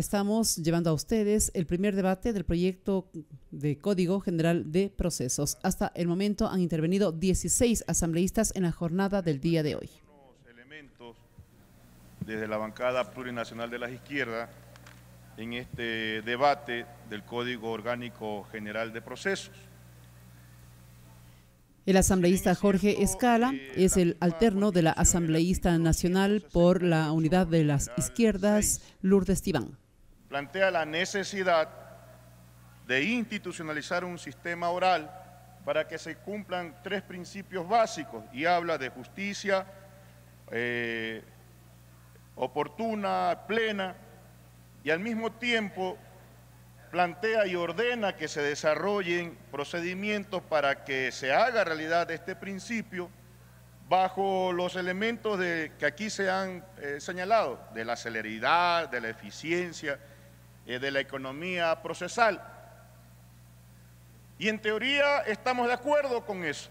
Estamos llevando a ustedes el primer debate del proyecto de Código General de Procesos. Hasta el momento han intervenido 16 asambleístas en la jornada del día de hoy. Elementos desde la bancada plurinacional de las izquierdas en este debate del Código Orgánico General de Procesos. El asambleísta Jorge Escala es el alterno de la asambleísta nacional por la Unidad de las Izquierdas, Lourdes Tibán. Plantea la necesidad de institucionalizar un sistema oral para que se cumplan 3 principios básicos y habla de justicia oportuna, plena, y al mismo tiempo plantea y ordena que se desarrollen procedimientos para que se haga realidad este principio bajo los elementos que aquí se han señalado, de la celeridad, de la eficiencia, de la economía procesal. Y en teoría estamos de acuerdo con eso.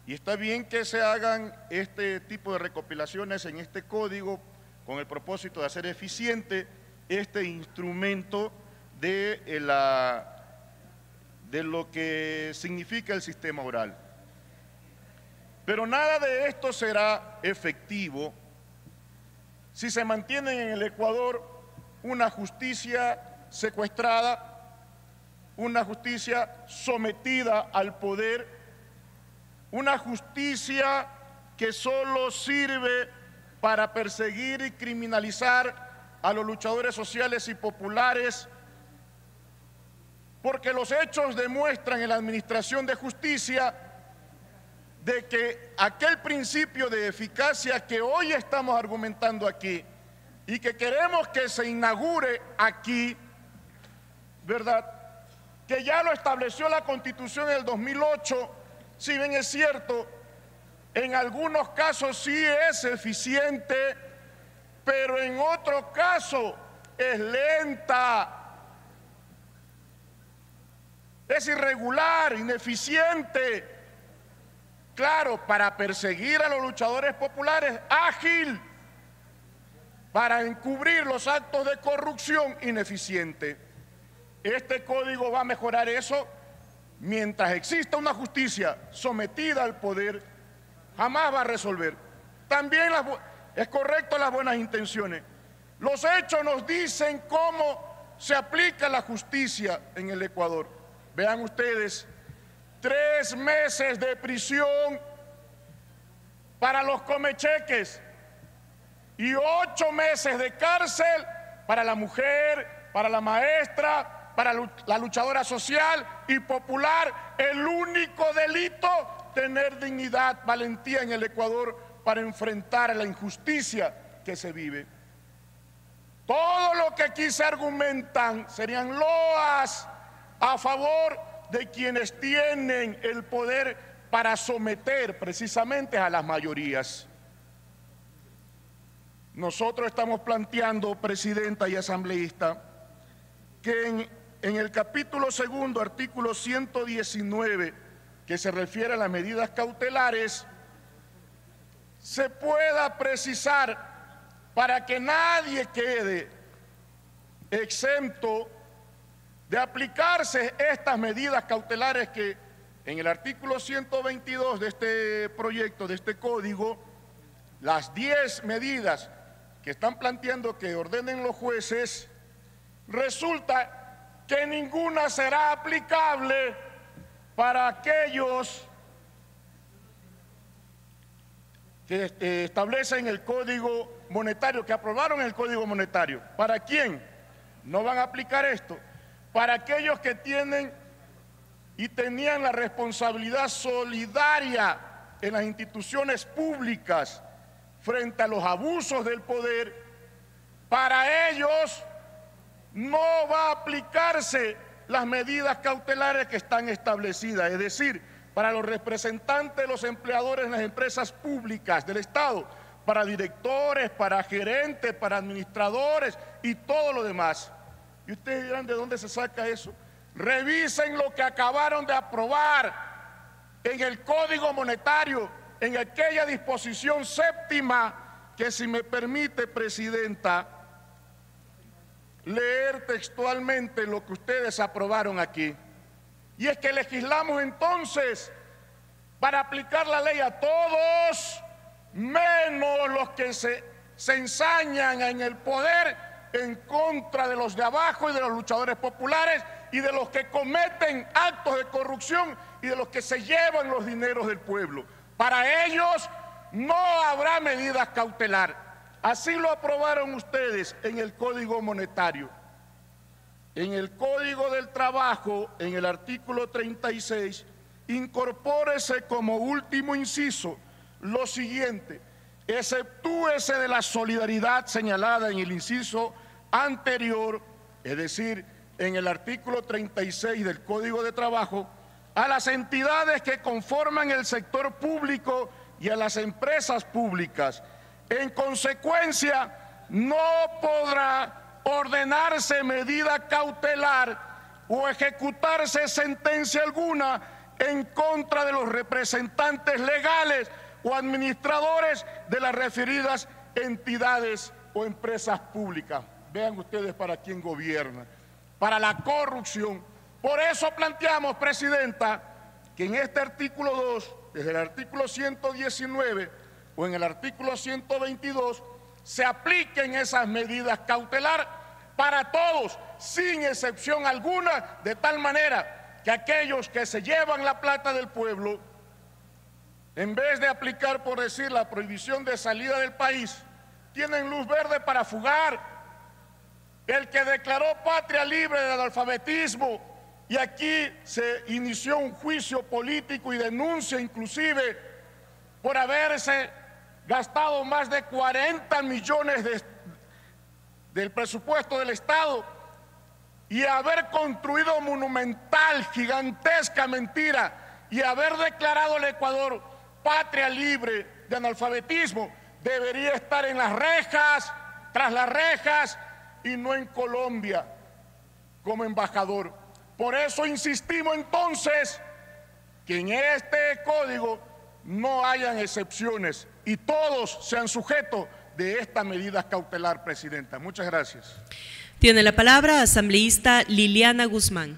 Y está bien que se hagan este tipo de recopilaciones en este código con el propósito de hacer eficiente este instrumento de lo que significa el sistema oral. Pero nada de esto será efectivo si se mantiene en el Ecuador una justicia secuestrada, una justicia sometida al poder, una justicia que solo sirve para perseguir y criminalizar a los luchadores sociales y populares, porque los hechos demuestran en la administración de justicia de que aquel principio de eficacia que hoy estamos argumentando aquí y que queremos que se inaugure aquí, ¿verdad?, que ya lo estableció la Constitución en el 2008, si bien es cierto, en algunos casos sí es eficiente, pero en otros casos es lenta, es irregular, ineficiente. Claro, para perseguir a los luchadores populares, ágil, para encubrir los actos de corrupción, ineficiente. Este código va a mejorar eso. Mientras exista una justicia sometida al poder, jamás va a resolver. También es correcto las buenas intenciones. Los hechos nos dicen cómo se aplica la justicia en el Ecuador. Vean ustedes, 3 meses de prisión para los comecheques y 8 meses de cárcel para la mujer, para la maestra, para la luchadora social y popular. El único delito, tener dignidad, valentía en el Ecuador para enfrentar la injusticia que se vive. Todo lo que aquí se argumentan serían loas a favor de quienes tienen el poder para someter precisamente a las mayorías. Nosotros estamos planteando, presidenta y asambleísta, que en el capítulo 2, artículo 119, que se refiere a las medidas cautelares, se pueda precisar para que nadie quede exento de aplicarse estas medidas cautelares que en el artículo 122 de este proyecto, de este código, las 10 medidas que están planteando que ordenen los jueces, resulta que ninguna será aplicable para aquellos que establecen el Código Monetario, que aprobaron el Código Monetario. ¿Para quién no van a aplicar esto? Para aquellos que tienen y tenían la responsabilidad solidaria en las instituciones públicas frente a los abusos del poder. Para ellos no va a aplicarse las medidas cautelares que están establecidas, es decir, para los representantes de los empleadores en las empresas públicas del Estado, para directores, para gerentes, para administradores y todo lo demás. Y ustedes dirán, ¿de dónde se saca eso? Revisen lo que acabaron de aprobar en el Código Monetario, en aquella disposición séptima que, si me permite, presidenta, leer textualmente lo que ustedes aprobaron aquí. Y es que legislamos entonces para aplicar la ley a todos, menos los que se ensañan en el poder en contra de los de abajo y de los luchadores populares y de los que cometen actos de corrupción y de los que se llevan los dineros del pueblo. Para ellos no habrá medidas cautelares. Así lo aprobaron ustedes en el Código Monetario. En el Código del Trabajo, en el artículo 36, incorpórese como último inciso lo siguiente: exceptúese de la solidaridad señalada en el inciso anterior, es decir, en el artículo 36 del Código de Trabajo, a las entidades que conforman el sector público y a las empresas públicas. En consecuencia, no podrá ordenarse medida cautelar o ejecutarse sentencia alguna en contra de los representantes legales o administradores de las referidas entidades o empresas públicas. Vean ustedes para quién gobierna, para la corrupción. Por eso planteamos, Presidenta, que en este artículo 2, desde el artículo 119 o en el artículo 122, se apliquen esas medidas cautelares para todos, sin excepción alguna, de tal manera que aquellos que se llevan la plata del pueblo, en vez de aplicar, por decir, la prohibición de salida del país, tienen luz verde para fugar. El que declaró patria libre del analfabetismo, y aquí se inició un juicio político y denuncia inclusive por haberse gastado más de 40 millones del presupuesto del Estado y haber construido monumental, gigantesca mentira y haber declarado al Ecuador patria libre de analfabetismo, debería estar en las rejas, tras las rejas, y no en Colombia como embajador. Por eso insistimos entonces que en este código no hayan excepciones y todos sean sujetos de esta medida cautelar, Presidenta. Muchas gracias. Tiene la palabra asambleísta Liliana Guzmán.